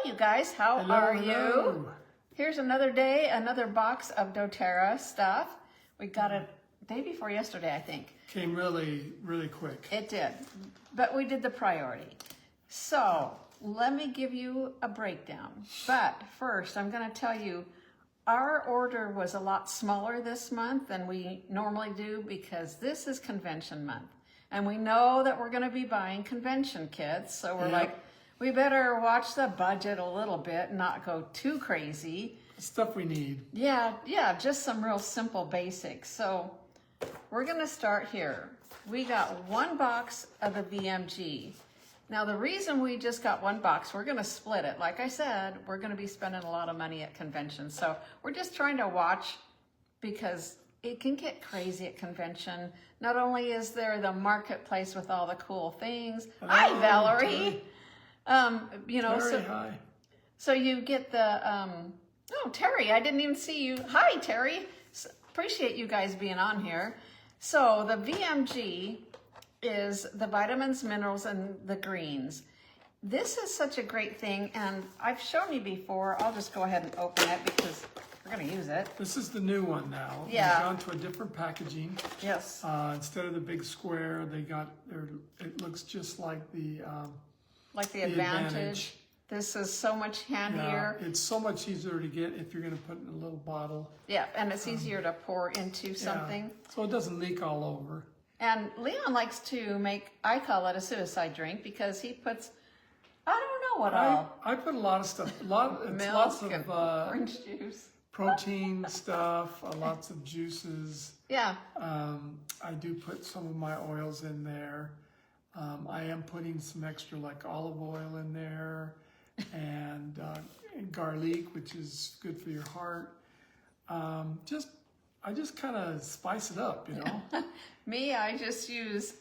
you guys. How Hello, are hello. you? Here's another day, another box of doTERRA stuff. We got it day before yesterday, I think. Came really, really quick. It did, but we did the priority. So let me give you a breakdown. But first, I'm going to tell you, our order was a lot smaller this month than we normally do because this is convention month. And we know that we're going to be buying convention kits. So we're like, we better watch the budget a little bit and not go too crazy. Stuff we need. Yeah, just some real simple basics. So we're going to start here. We got one box of the VMG. Now, the reason we just got one box, we're going to split it. Like I said, we're going to be spending a lot of money at conventions. So we're just trying to watch because it can get crazy at convention. Not only is there the marketplace with all the cool things. Hi, Valerie. You know, Very high. so you get the, oh, Terry, I didn't even see you. Hi, Terry. Appreciate you guys being on here. So the VMG is the vitamins, minerals, and the greens. This is such a great thing, and I've shown you before. I'll just go ahead and open it because we're going to use it. This is the new one now. Yeah. They've gone to a different packaging. Yes. Instead of the big square, they got their. It looks just like the. Like the Advantage. This is so much handier. Yeah, it's so much easier to get if you're going to put in a little bottle. Yeah, and it's easier to pour into something. Yeah, so it doesn't leak all over. And Leon likes to make, I call it a suicide drink because he puts, I don't know what all. I put a lot of stuff. It's Milk lots of and orange juice. protein stuff, lots of juices. Yeah. I do put some of my oils in there. I am putting some extra like olive oil in there and garlic, which is good for your heart. I just kind of spice it up, you know. Me, I just use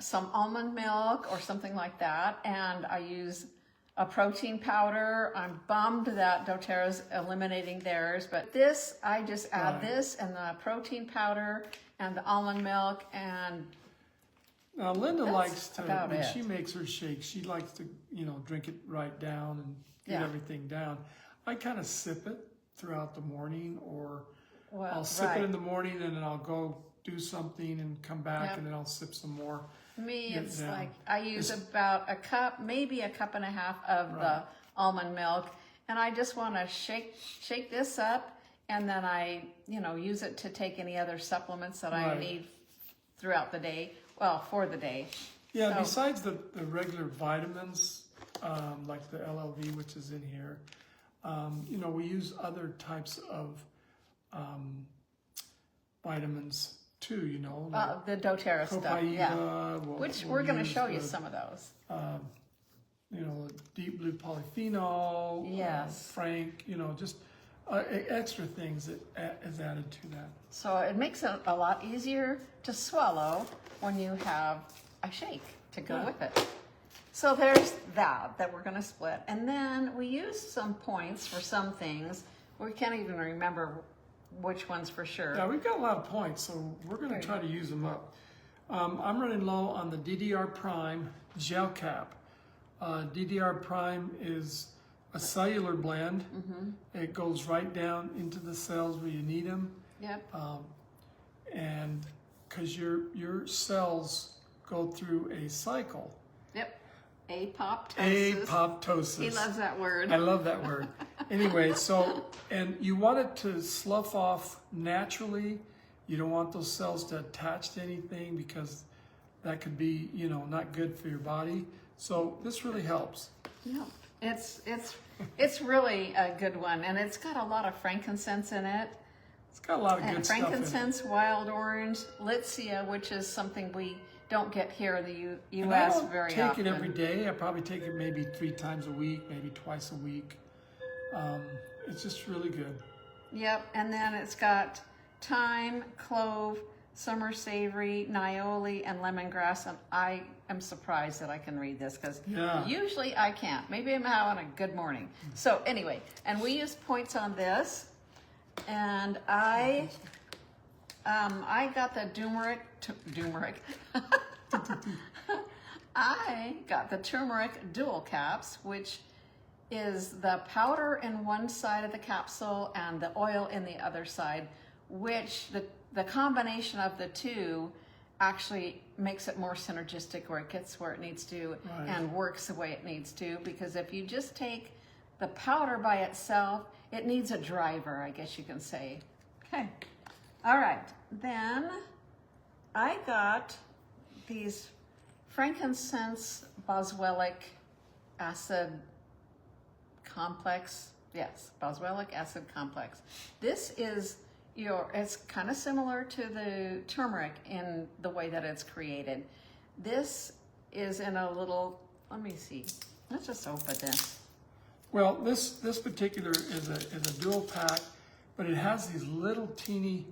some almond milk or something like that, and I use a protein powder. I'm bummed that doTERRA's eliminating theirs, but this, I just add this and the protein powder and the almond milk, and now Linda likes to, when it. she makes her shake, she likes to, you know, drink it right down and get everything down. I kind of sip it throughout the morning, or I'll sip it in the morning and then I'll go do something and come back and then I'll sip some more. Me, it's like I use about a cup, maybe a cup and a half of the almond milk, and I just want to shake this up, and then I, you know, use it to take any other supplements that I need throughout the day. Well, for the day. Yeah, so, besides the regular vitamins, like the LLV, which is in here, you know, we use other types of vitamins too, you know. Like the doTERRA stuff, which we're going to show you some of those. You know, deep blue polyphenol, Frank, you know, just extra things that is added to that. So it makes it a lot easier to swallow when you have a shake to go with it. So there's that we're going to split. And then we use some points for some things. We can't even remember which ones for sure. Yeah, we've got a lot of points, so we're going to try to use them up. I'm running low on the DDR Prime gel cap. DDR Prime is a cellular blend. It goes right down into the cells where you need them. Yep. And because your cells go through a cycle. Yep. Apoptosis. Apoptosis. He loves that word. I love that word. Anyway, so, and you want it to slough off naturally. You don't want those cells to attach to anything because that could be, you know, not good for your body. So this really helps. Yeah. It's really a good one, and it's got a lot of frankincense in it. It's got a lot of good stuff in it. Frankincense, wild orange, Litsea, which is something we don't get here in the U.S. And I don't very take often. it every day. I probably take it maybe 3 times a week, maybe twice a week. It's just really good. Yep, and then it's got thyme, clove, summer savory, nioli, and lemongrass. And I am surprised that I can read this because usually I can't. Maybe I'm having a good morning. So anyway, and we use points on this. And I got the turmeric. I got the Turmeric Dual Caps, which is the powder in one side of the capsule and the oil in the other side, which the combination of the two actually makes it more synergistic, where it gets where it needs to and works the way it needs to. Because if you just take the powder by itself, it needs a driver, I guess you can say. Okay. All right. Then I got these frankincense boswellic acid complex. Yes, boswellic acid complex. This is it's kind of similar to the turmeric in the way that it's created. This is in a little, let me see. Let's just open this. Well, this particular is a dual pack, but it has these little teeny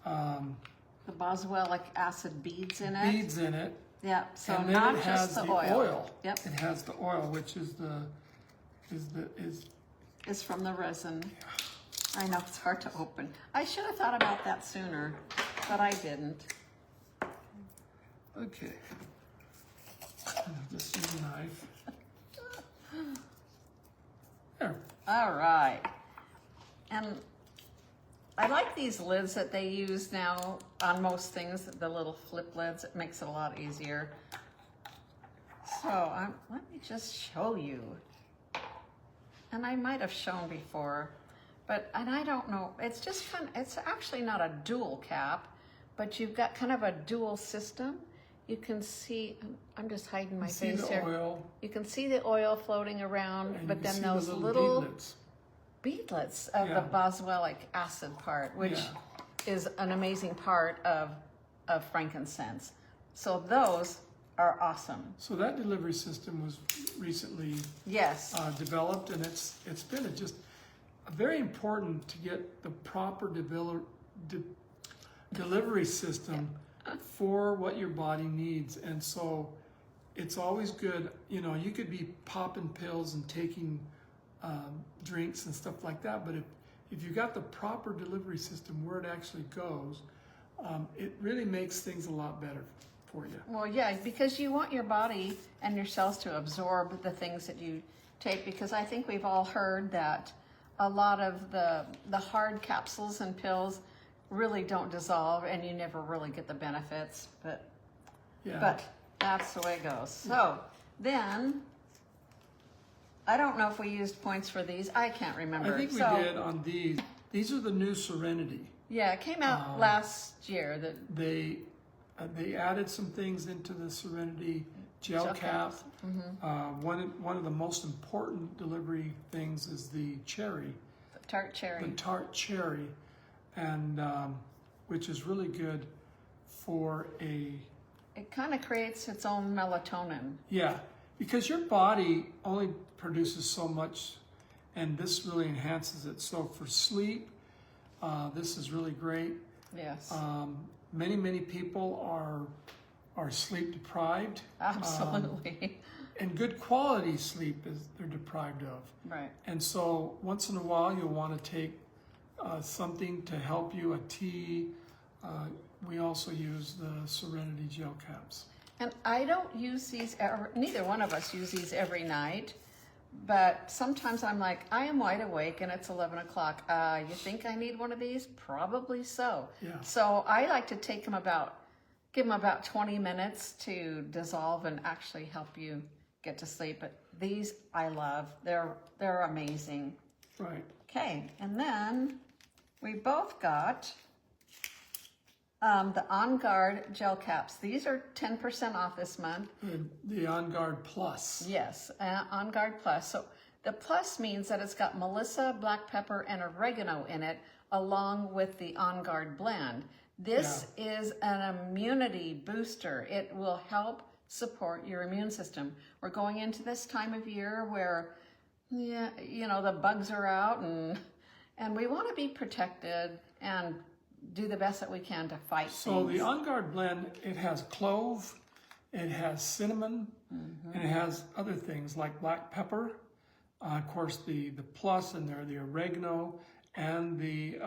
the boswellic acid beads in it. Beads in it. Yeah, so and then not it has just the oil. oil. Yep. It has the oil, which is from the resin. I know it's hard to open. I should have thought about that sooner, but I didn't. Okay. Just use a knife. There. All right. And I like these lids that they use now on most things, the little flip lids. It makes it a lot easier. So let me just show you. And I might have shown before, and I don't know. It's just it's actually not a dual cap, but you've got kind of a dual system. You can see, I'm just hiding my face here. Oil. You can see the oil floating around, And but then those the little beadlets of the boswellic acid part, which is an amazing part of frankincense. So those are awesome. So that delivery system was recently developed, and it's been just very important to get the proper delivery system for what your body needs. And so it's always good, you could be popping pills and taking drinks and stuff like that, but if you got the proper delivery system where it actually goes, it really makes things a lot better for you. Well, yeah, because you want your body and your cells to absorb the things that you take, because I think we've all heard that a lot of the hard capsules and pills really don't dissolve, and you never really get the benefits, but that's the way it goes. So then, I don't know if we used points for these. I can't remember. I think we did on these. These are the new Serenity. Yeah, it came out last year. They added some things into the Serenity gel cap. Mm-hmm. One of the most important delivery things is the cherry. The tart cherry. The tart cherry. And which is really good for it kind of creates its own melatonin. Yeah, because your body only produces so much, and this really enhances it. So for sleep, this is really great. Yes. Many people are sleep deprived. Absolutely. And good quality sleep they're deprived of. Right. And so once in a while you'll want to take something to help you, a tea. We also use the Serenity gel caps. And I don't use these, neither one of us use these every night, but sometimes I'm like, I am wide awake and it's 11 o'clock. You think I need one of these? Probably so. Yeah. So I like to take them give them about 20 minutes to dissolve and actually help you get to sleep. But these I love. They're amazing. Right. Okay, and then we both got the On Guard gel caps. These are 10% off this month. The On Guard Plus. Yes, On Guard Plus. So the plus means that it's got Melissa, black pepper, and oregano in it, along with the On Guard blend. This is an immunity booster. It will help support your immune system. We're going into this time of year where, the bugs are out, and we want to be protected and do the best that we can to fight things. So the On Guard blend, it has clove, it has cinnamon, and it has other things like black pepper. Of course, the plus in there, the oregano, and the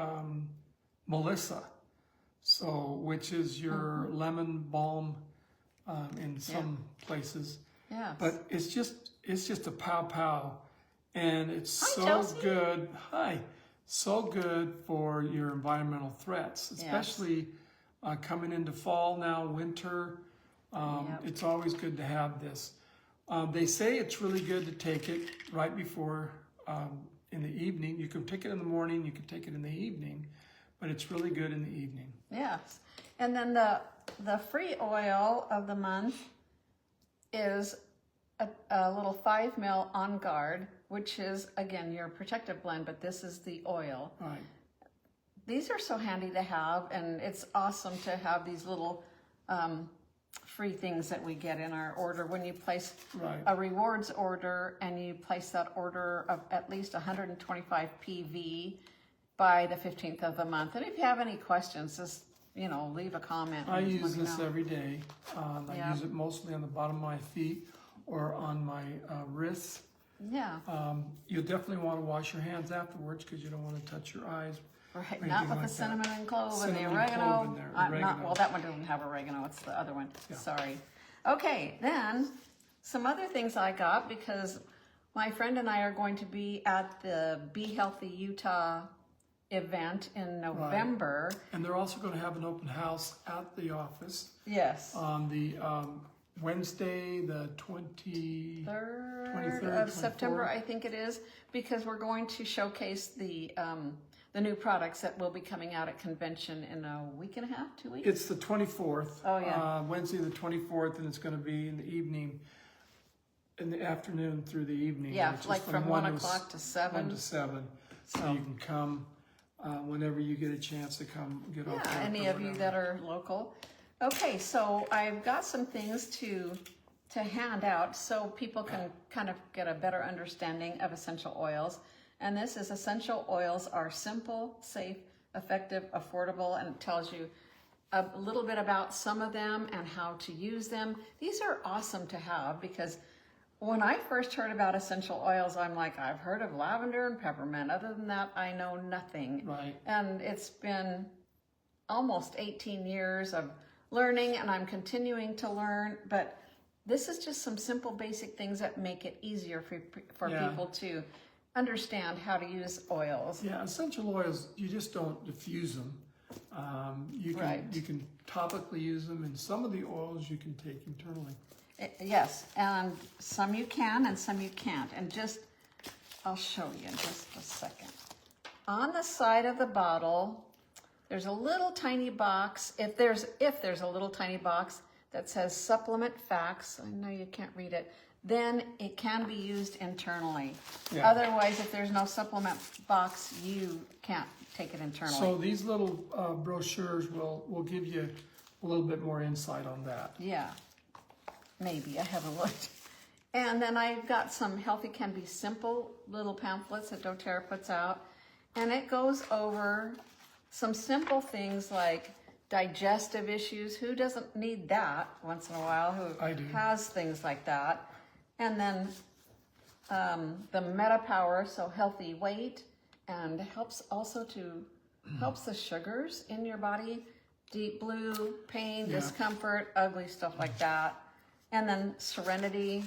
Melissa. So, which is your lemon balm in some places. Yeah. But it's just a pow. and it's Hi, so Chelsea. good. Hi, so good for your environmental threats, especially coming into fall now, winter. It's always good to have this. They say it's really good to take it right before in the evening. You can take it in the morning, you can take it in the evening, but it's really good in the evening. Yes. And then the free oil of the month is a little 5 ml On Guard, which is, again, your protective blend, but this is the oil. Right. These are so handy to have, and it's awesome to have these little free things that we get in our order when you place a rewards order and you place that order of at least 125 PV by the 15th of the month. And if you have any questions, just, leave a comment. I use this every day. I use it mostly on the bottom of my feet or on my wrists. Yeah. You'll definitely want to wash your hands afterwards because you don't want to touch your eyes. Right, not with the cinnamon and clove and the oregano. Well, that one doesn't have oregano, it's the other one. Yeah. Sorry. Okay, then some other things I got because my friend and I are going to be at the Be Healthy Utah event in November. Right. And they're also going to have an open house at the office. Yes. On the Wednesday, the 23rd of September, I think it is, because we're going to showcase the new products that will be coming out at convention in a week and a half, 2 weeks? It's the 24th. Oh, yeah. Wednesday the 24th, and it's going to be in the evening, in the afternoon through the evening. Yeah, like from 1 o'clock to 7. 1 to 7. So you can come whenever you get a chance to come get off. Yeah, any of you that are local. Okay, so I've got some things to hand out so people can kind of get a better understanding of essential oils. And this is essential oils are simple, safe, effective, affordable, and it tells you a little bit about some of them and how to use them. These are awesome to have because when I first heard about essential oils, I'm like, I've heard of lavender and peppermint. Other than that, I know nothing. Right. And it's been almost 18 years of learning, and I'm continuing to learn, but this is just some simple basic things that make it easier for people to understand how to use oils. Yeah, essential oils, you just don't diffuse them. You can topically use them, and some of the oils you can take internally. Yes, and some you can and some you can't. And I'll show you in just a second. On the side of the bottle, there's a little tiny box. If there's a little tiny box that says supplement facts, I know you can't read it, then it can be used internally. Yeah. Otherwise, if there's no supplement box, you can't take it internally. So these little brochures will give you a little bit more insight on that. Yeah, maybe. I haven't looked. And then I've got some Healthy Can Be Simple little pamphlets that doTERRA puts out. And it goes over some simple things like digestive issues. Who doesn't need that once in a while? I do. Has things like that. And then the Meta Power, so healthy weight, and helps the sugars in your body, deep blue, pain, discomfort, ugly stuff like that. And then Serenity,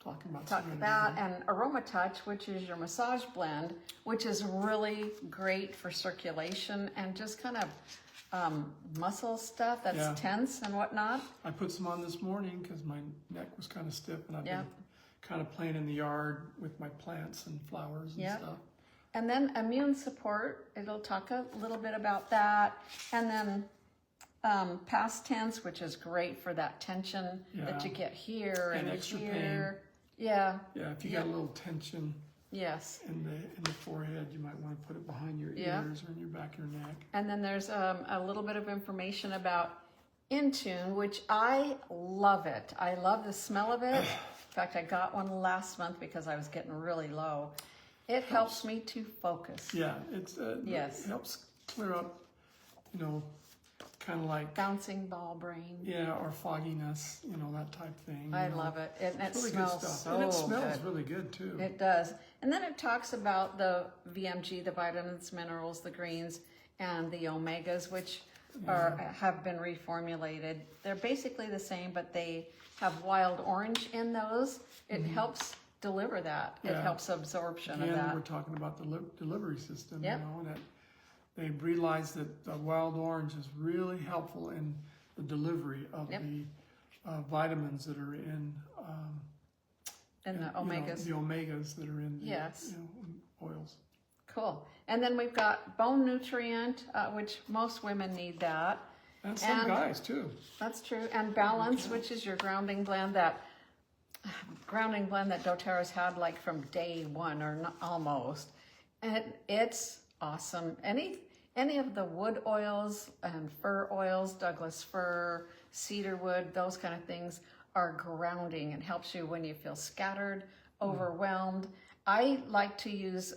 talk about that, and Aroma Touch, which is your massage blend, which is really great for circulation and just kind of muscle stuff that's tense and whatnot. I put some on this morning because my neck was kind of stiff, and I've been kind of playing in the yard with my plants and flowers and stuff. And then immune support, it'll talk a little bit about that. And then past tense, which is great for that tension that you get here and extra here. Pain. Yeah. Yeah, if you got a little tension. Yes. In the forehead, you might want to put it behind your ears or in your back of your neck. And then there's a little bit of information about Intune, which I love it. I love the smell of it. In fact, I got one last month because I was getting really low. It helps me to focus. Yeah, it helps clear up, kind of like bouncing ball brain. Yeah, or fogginess, that type thing. I love it. And it really smells good stuff. so And it smells good. really good too. It does. And then it talks about the VMG, the vitamins, minerals, the greens, and the omegas, which have been reformulated. They're basically the same, but they have wild orange in those. It helps deliver that. It Yeah. helps absorption of Again, that. we're talking about the delivery system, Yep. you know, that they realize that the wild orange is really helpful in the delivery of Yep. the vitamins that are in And the you know, omegas. the omegas that are in the, Yes. you know, oils. Cool. And then we've got bone nutrient, which most women need that. And some And- guys too. That's true. And balance, which is your grounding blend that doTERRA's had like from day one or not, almost. And it's awesome. Any of the wood oils and fir oils, Douglas fir, cedar wood, those kind of things are grounding and helps you when you feel scattered, overwhelmed. I like to use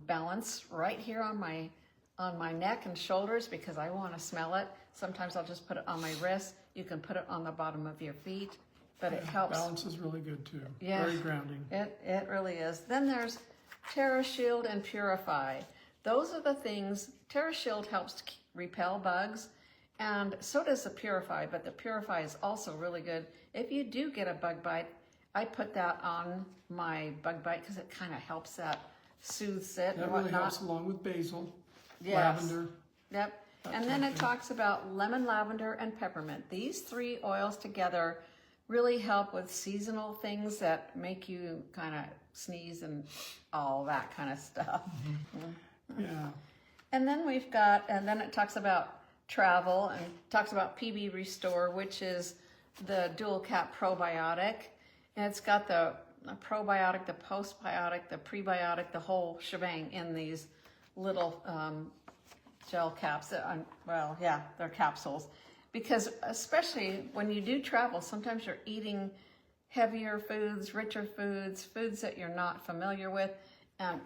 balance right here on my neck and shoulders because I want to smell it. Sometimes I'll just put it on my wrist. You can put it on the bottom of your feet, but it helps. Balance is really good too. Yeah. Very grounding. It really is. Then there's Terra Shield and Purify. Those are the things. Terra Shield helps to repel bugs, and so does the Purify, but the Purify is also really good. If you do get a bug bite, I put that on my bug bite because it kind of helps that soothes it and That really whatnot. helps along with basil, Yes. lavender. Yep. That And type then of it thing. talks about lemon, lavender, and peppermint. These three oils together really help with seasonal things that make you kind of sneeze and all that kind of stuff. Yeah. And then then it talks about travel and talks about PB Restore, which is the dual cap probiotic. And it's got the probiotic, the postbiotic, the prebiotic, the whole shebang in these little gel caps. They're capsules. Because especially when you do travel, sometimes you're eating heavier foods, richer foods, foods that you're not familiar with. And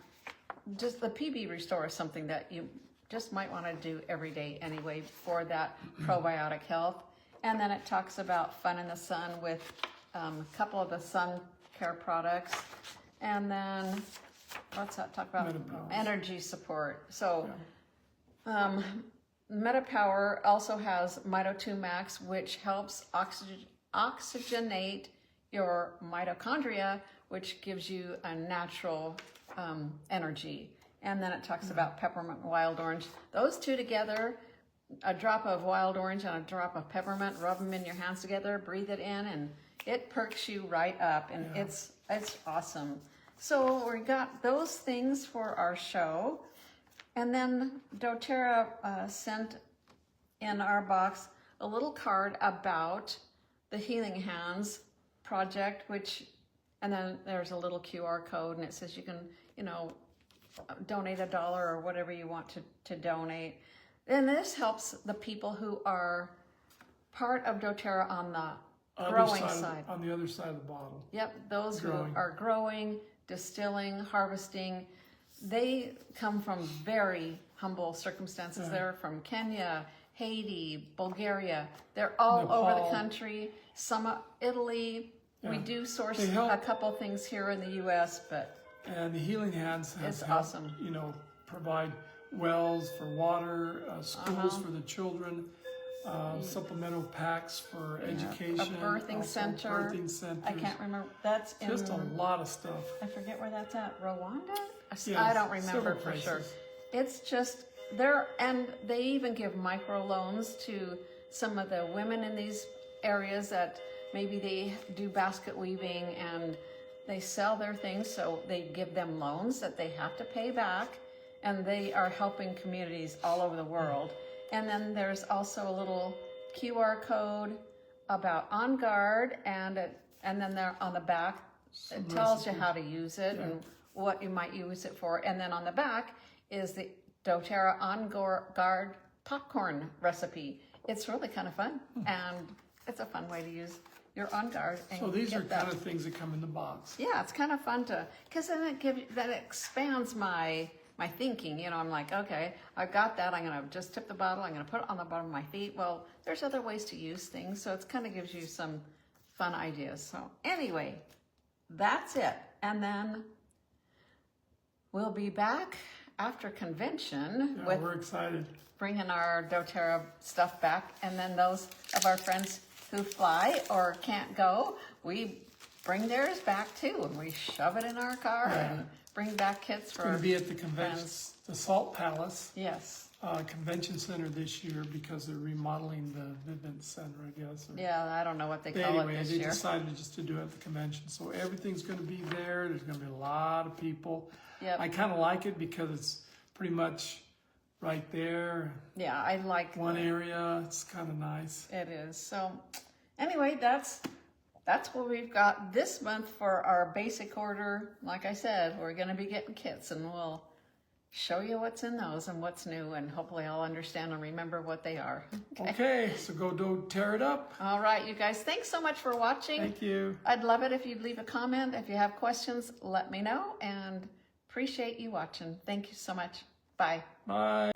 just the PB Restore is something that you just might want to do every day anyway for that probiotic health. And then it talks about Fun in the Sun with a couple of the sun care products. And then what's that talk about? Metapower. Energy support. So MetaPower also has Mito2 Max, which helps oxygenate your mitochondria, which gives you a natural energy. And then it talks about peppermint and wild orange. Those two together, a drop of wild orange and a drop of peppermint, rub them in your hands together, breathe it in, and it perks you right up. And it's awesome. So we got those things for our show. And then doTERRA sent in our box a little card about the Healing Hands project, and then there's a little QR code, and it says you can, donate $1 or whatever you want to donate. And this helps the people who are part of doTERRA on the growing side. On the other side of the bottle. Yep, those Growing. who are growing, distilling, harvesting. They come from very humble circumstances. They're from Kenya, Haiti, Bulgaria. They're all over Nepal. the country. Some Italy. We do source They help. a couple things here in the U.S., but And the Healing Hands has It's helped, awesome. provide wells for water, schools for the children, supplemental packs for education. a birthing also center. Birthing centers. I can't remember. That's in, Just a lot of stuff. I forget where that's at. Rwanda? Yes, I don't remember several for sure. places. It's just there, and they even give microloans to some of the women in these areas that maybe they do basket weaving and they sell their things, so they give them loans that they have to pay back, and they are helping communities all over the world. And then there's also a little QR code about On Guard, and then there on the back it tells you how to use it and what you might use it for. And then on the back is the doTERRA On Guard popcorn recipe. It's really kind of fun, and it's a fun way to use your On Guard. And So these get are that. kind of things that come in the box. Yeah, it's kind of fun because then that expands my thinking. I'm like, okay, I've got that. I'm gonna just tip the bottle. I'm gonna put it on the bottom of my feet. Well, there's other ways to use things, so it kind of gives you some fun ideas. So anyway, that's it. And then we'll be back after convention Yeah, with we're excited. bringing our doTERRA stuff back. And then those of our friends who fly or can't go, we bring theirs back too, and we shove it in our car and bring back kits for It's going to be at the convention, friends. the Salt Palace Yes. Convention Center this year because they're remodeling the event center, I guess. Yeah, I don't know what they But call anyway, it this they year. decided just to do it at the convention. So everything's going to be there. There's going to be a lot of people. Yep. I kind of like it because it's pretty much right there. Yeah, I like One area. It's kind of nice. it is. So anyway, that's what we've got this month for our basic order. Like I said, we're going to be getting kits, and we'll show you what's in those and what's new, and hopefully I'll understand and remember what they are. Okay, so go doTERRA it up. All right, you guys, thanks so much for watching. Thank you. I'd love it if you'd leave a comment. If you have questions, let me know, and appreciate you watching. Thank you so much. Bye. Bye.